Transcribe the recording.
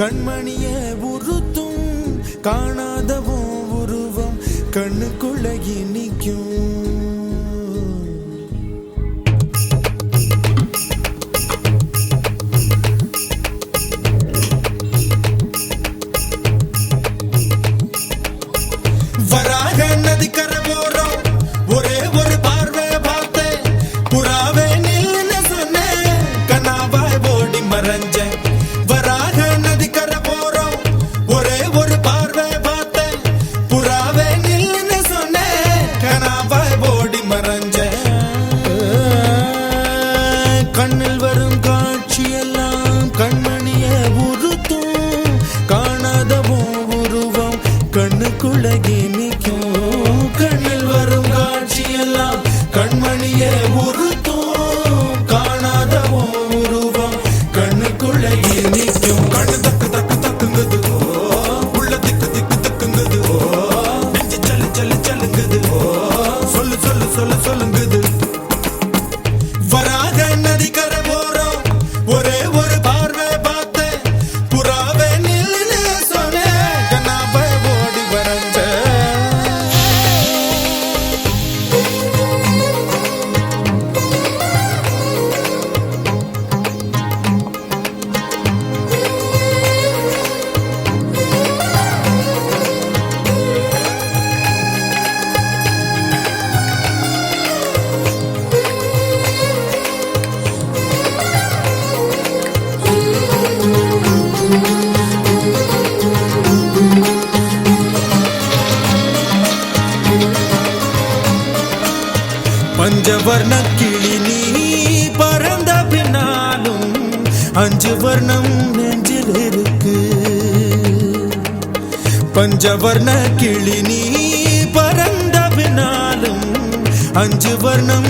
கண்மணிய உறுத்தும் காணாதவோ உருவம் கண்ணுக்குள்ள நிற்கும். வராக நதிக்கரை போறோம், ஒரே ஒரு பார்வை பார்த்தேன், புறாவே நில்லுன்னு சொன்னேன், கனாவாய் ஓடி மறைஞ்சேன். வராக நதிக்கரை போறோம், ஒரே ஒரு பார்வை பார்த்தேன், புறாவே நில்லுன்னு சொன்னேன், கனாவாய் ஓடி மறைஞ்சேன். கண்ணில் வரும் காட்சியெல்லாம் கண்மணிய உறுத்தும் காணாதவோ உருவம் கண்ணுக்குள்ள நிற்கும். கண்ணில் வரும் காட்சியெல்லாம் கண்மணிய உறுத்தும் காணாதவோ உருவம் கண்ணுக்குள்ள நிற்கும். கண்ணு தக்கு தக்கு தக்குங்குது, உள்ள திக்கு திக்கு தக்குங்குது, நெஞ்சு சல்லு சல்லு சல்லுங்குது, சொல்லு சொல்லு சொல்லு சொல்லுங்குது. வராக நதிக்கரை போறோம், ஒரே ஒரு பார்வை பார்த்தேன், புறாவே நில்லுன்னு சொன்னேன், கனாவை ஓடி வரைஞ்சேன். பஞ்சவர்ண கிளி நீ பறந்த பின்னாலும் 5 வர்ணம் நெஞ்சில் இருக்கு. பஞ்சவர்ண கிளி நீ பறந்த பின்னாலும் 5 வர்ணம்